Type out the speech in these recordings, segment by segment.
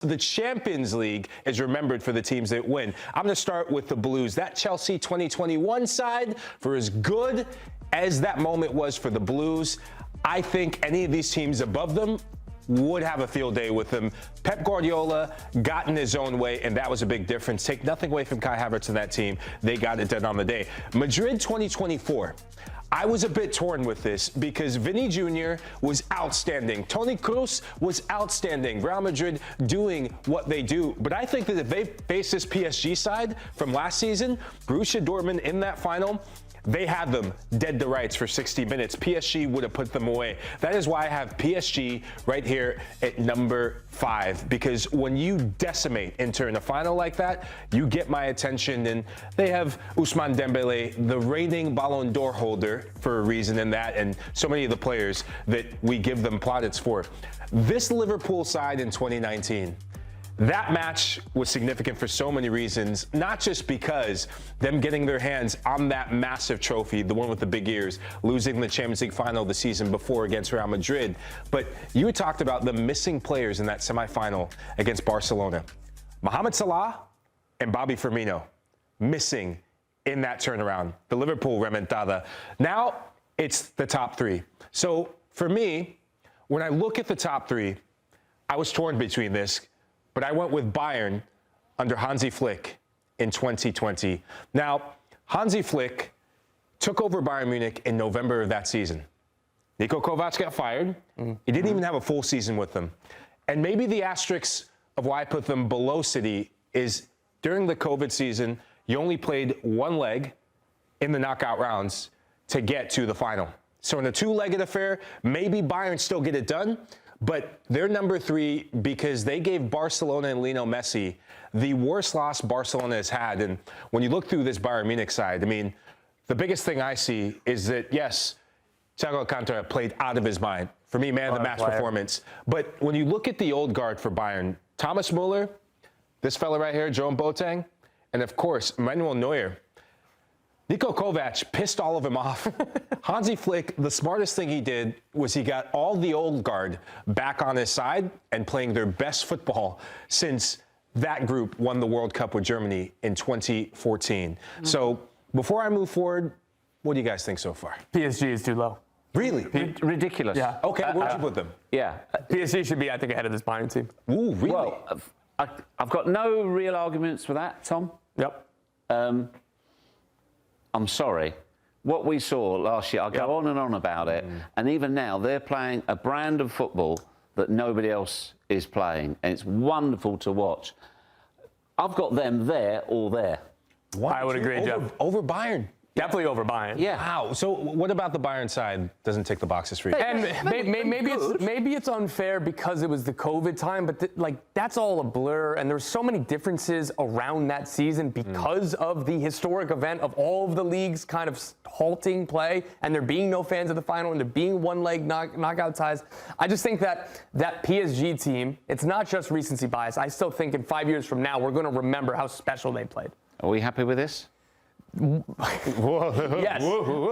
The Champions League is remembered for the teams that win. I'm going to start with the Blues. That Chelsea 2021 side, for as good as that moment was for the Blues, I think any of these teams above them would have a field day with them. Pep Guardiola got in his own way, and that was a big difference. Take nothing away from Kai Havertz and that team. They got it done on the day. Madrid 2024. I was a bit torn with this because Vinny Jr. was outstanding. Toni Kroos was outstanding. Real Madrid doing what they do. But I think that if they face this PSG side from last season, Borussia Dortmund in that final, they had them dead to rights for 60 minutes. PSG would have put them away. That is why I have PSG right here at number 5, because when you decimate Inter in a final like that, you get my attention. And they have Ousmane Dembele, the reigning Ballon d'Or holder, for a reason in that, and so many of the players that we give them plaudits for. This Liverpool side in 2019, that match was significant for so many reasons, not just because them getting their hands on that massive trophy, the one with the big ears, losing the Champions League final the season before against Real Madrid, but you talked about the missing players in that semifinal against Barcelona. Mohamed Salah and Bobby Firmino missing in that turnaround, the Liverpool remontada. Now it's the top 3. So for me, when I look at the top 3, I was torn between this, but I went with Bayern under Hansi Flick in 2020. Now, Hansi Flick took over Bayern Munich in November of that season. Niko Kovac got fired. He didn't even have a full season with them. And maybe the asterisk of why I put them below City is during the COVID season, you only played one leg in the knockout rounds to get to the final. So in a two-legged affair, maybe Bayern still get it done, but they're number 3 because they gave Barcelona and Lionel Messi the worst loss Barcelona has had. And when you look through this Bayern Munich side, I mean, the biggest thing I see is that, yes, Thiago Alcantara played out of his mind. For me, man of the match performance. But when you look at the old guard for Bayern, Thomas Muller, this fella right here, Jerome Boateng, and of course, Manuel Neuer. Niko Kovac pissed all of them off. Hansi Flick, the smartest thing he did was he got all the old guard back on his side and playing their best football since that group won the World Cup with Germany in 2014. So before I move forward, what do you guys think so far? PSG is too low. Really? Ridiculous. Yeah. Okay, where'd you put them? Yeah. PSG should be, I think, ahead of this Bayern team. Ooh, really? Well, I've got no real arguments for that, Tom. Yep. I'm sorry. What we saw last year, I'll go on and on about it, and even now they're playing a brand of football that nobody else is playing, and it's wonderful to watch. I've got them there or there. I would agree, Jeff. Over Bayern. Definitely over Bayern. Yeah. Wow. So what about the Bayern side doesn't tick the boxes for you? And maybe it's unfair because it was the COVID time, but that's all a blur. And there's so many differences around that season because of the historic event of all of the leagues kind of halting play, and there being no fans at the final, and there being one leg knockout ties. I just think that PSG team, it's not just recency bias. I still think in 5 years from now we're going to remember how special they played. Are we happy with this? Yes,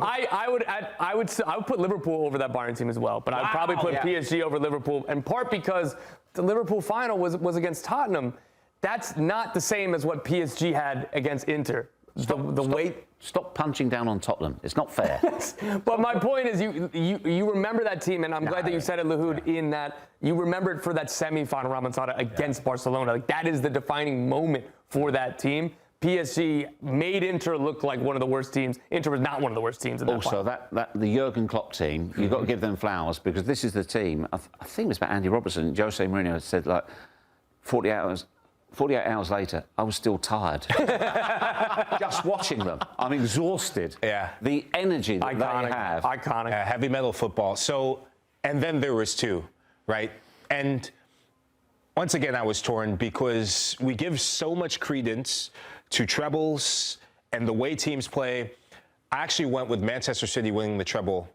I would put Liverpool over that Bayern team as well, but I'd probably put PSG over Liverpool, in part because the Liverpool final was against Tottenham. That's not the same as what PSG had against Inter. Stop punching down on Tottenham. It's not fair. But my point is, you remember that team, and I'm glad that you said it, Lahoud, in that you remember it for that semi-final remontada against Barcelona. Like, that is the defining moment for that team. PSG made Inter look like one of the worst teams. Inter was not one of the worst teams in that final. Also, the Jurgen Klopp team, you've got to give them flowers because this is the team. I think it was about Andy Robertson. Jose Mourinho said, 48 hours later, I was still tired. Just watching them. I'm exhausted. Yeah. The energy that they have. Iconic. Heavy metal football. So, and then there was 2, right? And once again, I was torn because we give so much credence to trebles and the way teams play. I actually went with Manchester City winning the treble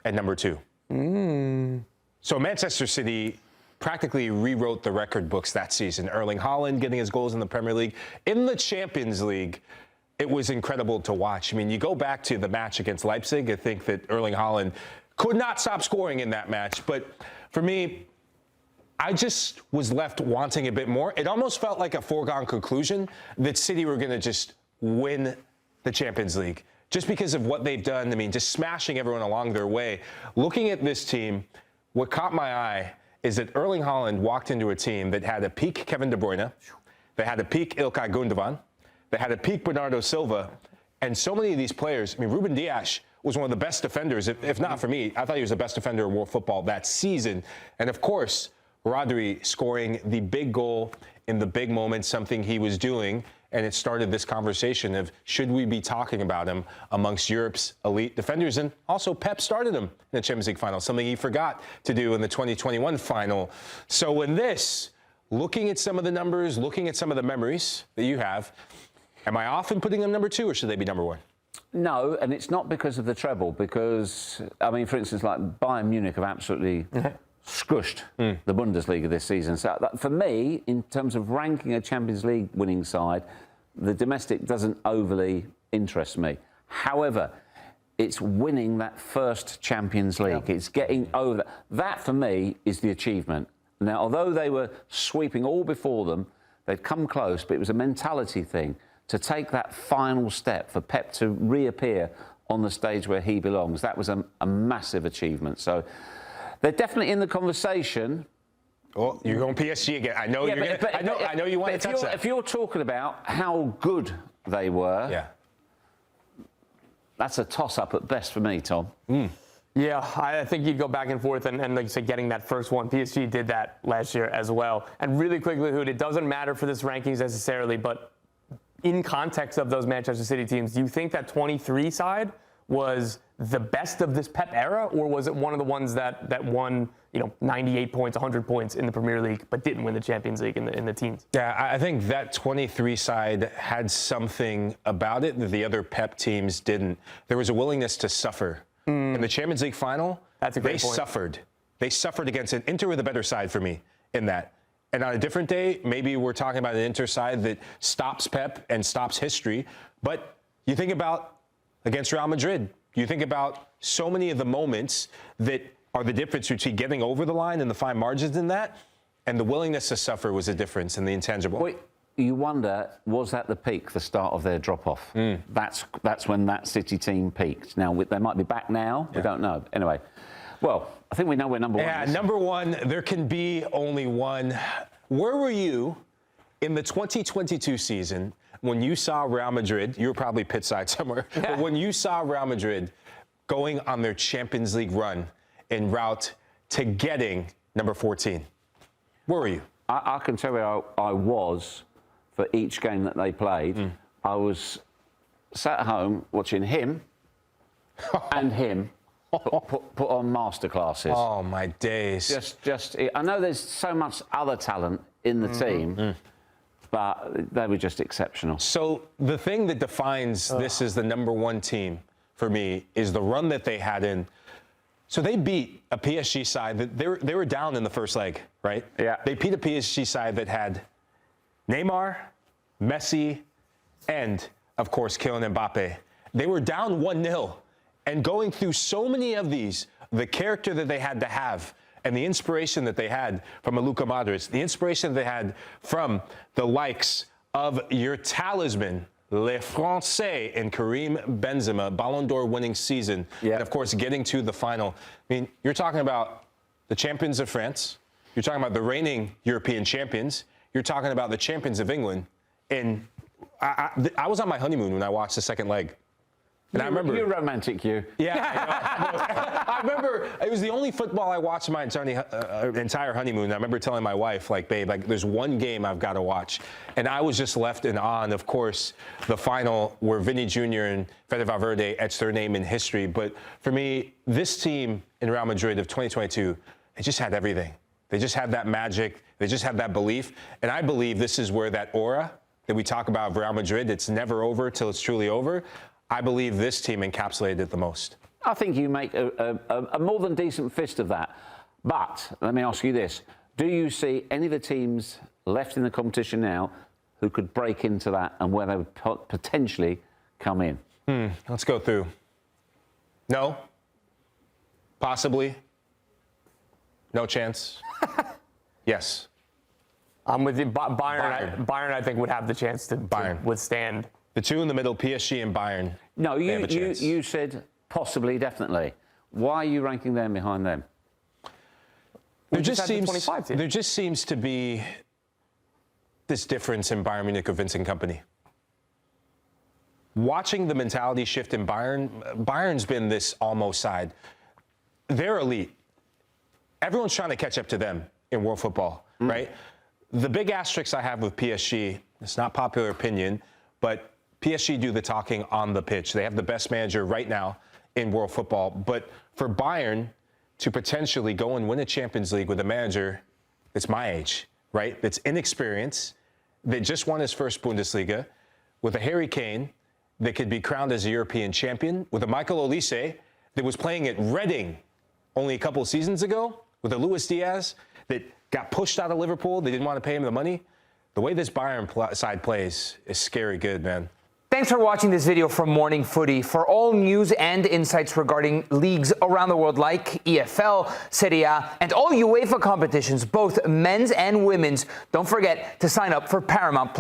at number 2. So Manchester City practically rewrote the record books that season. Erling Haaland getting his goals in the Premier League. In the Champions League, it was incredible to watch. I mean, you go back to the match against Leipzig, I think that Erling Haaland could not stop scoring in that match. But for me, I just was left wanting a bit more. It almost felt like a foregone conclusion that City were going to just win the Champions League just because of what they've done. I mean, just smashing everyone along their way. Looking at this team, what caught my eye is that Erling Haaland walked into a team that had a peak Kevin De Bruyne, they had a peak Ilkay Gundogan, they had a peak Bernardo Silva, and so many of these players. I mean, Ruben Dias was one of the best defenders, if not for me. I thought he was the best defender in world football that season. And of course, Rodri scoring the big goal in the big moment, something he was doing. And it started this conversation of should we be talking about him amongst Europe's elite defenders? And also Pep started him in the Champions League final, something he forgot to do in the 2021 final. So in this, looking at some of the numbers, looking at some of the memories that you have, am I off in putting them number 2 or should they be number 1? No, and it's not because of the treble, because, I mean, for instance, like Bayern Munich have absolutely squished the Bundesliga this season. So for me, in terms of ranking a Champions League winning side, the domestic doesn't overly interest me. However, it's winning that first Champions League. It's getting over. That, for me, is the achievement. Now, although they were sweeping all before them, they'd come close, but it was a mentality thing to take that final step for Pep to reappear on the stage where he belongs. That was a massive achievement. So they're definitely in the conversation. Oh, you're going PSG again. I know you're going. I know you want to touch that. If you're talking about how good they were, that's a toss-up at best for me, Tom. Yeah, I think you'd go back and forth, and like you said, getting that first one. PSG did that last year as well. And really quickly, Lahoud, it doesn't matter for this rankings necessarily, but in context of those Manchester City teams, do you think that 23 side was the best of this Pep era, or was it one of the ones that won, 98 points, 100 points in the Premier League, but didn't win the Champions League in the teens? Yeah, I think that 23 side had something about it that the other Pep teams didn't. There was a willingness to suffer. In the Champions League final, that's a great point. They suffered against it. Inter were the better side for me in that. And on a different day, maybe we're talking about an Inter side that stops Pep and stops history. But you think about against Real Madrid, you think about so many of the moments that are the difference between getting over the line and the fine margins in that, and the willingness to suffer was a difference in the intangible. Wait, you wonder, was that the peak, the start of their drop-off? That's when that City team peaked. Now, they might be back now. We don't know. Anyway, well, I think we know where number 1 is. Yeah, number 1, there can be only one. Where were you in the 2022 season when you saw Real Madrid? You were probably pitside somewhere. But when you saw Real Madrid going on their Champions League run en route to getting number 14, where were you? I can tell you I was for each game that they played. I was sat at home watching him and him put on masterclasses. Oh, my days. I know there's so much other talent in the team, but they were just exceptional. So the thing that defines this as the number 1 team for me is the run that they had in. So they beat a PSG side that they were down in the first leg, right? Yeah. They beat a PSG side that had Neymar, Messi, and, of course, Kylian Mbappe. They were down 1-0. And going through so many of these, the character that they had to have and the inspiration that they had from a Luka Modric, the inspiration that they had from the likes of your talisman, Les Français, and Karim Benzema, Ballon d'Or winning season, and, of course, getting to the final. I mean, you're talking about the champions of France. You're talking about the reigning European champions. You're talking about the champions of England. And I was on my honeymoon when I watched the second leg. And I remember. You're romantic, you. Yeah, I know. I remember it was the only football I watched my entire honeymoon. I remember telling my wife, like, babe, like, there's one game I've got to watch. And I was just left in awe. And, of course, the final where Vinny Jr. and Fede Valverde etched their name in history. But for me, this team in Real Madrid of 2022, they just had everything. They just had that magic. They just had that belief. And I believe this is where that aura that we talk about of Real Madrid, it's never over till it's truly over. I believe this team encapsulated it the most. I think you make a more than decent fist of that. But let me ask you this. Do you see any of the teams left in the competition now who could break into that and where they would potentially come in? Let's go through. No. Possibly. No chance. Yes. I'm with you. Bayern, I think, would have the chance to withstand. The two in the middle, PSG and Bayern. No, they have a chance. you said possibly, definitely. Why are you ranking them behind them? There just seems to be this difference in Bayern Munich of Vincent Kompany. Watching the mentality shift in Bayern's been this almost side. They're elite. Everyone's trying to catch up to them in world football, right? The big asterisk I have with PSG, it's not popular opinion, but PSG do the talking on the pitch. They have the best manager right now in world football. But for Bayern to potentially go and win a Champions League with a manager that's my age, right? That's inexperienced, that just won his first Bundesliga, with a Harry Kane that could be crowned as a European champion, with a Michael Olise that was playing at Reading only a couple of seasons ago, with a Luis Diaz that got pushed out of Liverpool. They didn't want to pay him the money. The way this Bayern side plays is scary good, man. Thanks for watching this video from Morning Footy. For all news and insights regarding leagues around the world like EFL, Serie A, and all UEFA competitions, both men's and women's, don't forget to sign up for Paramount+.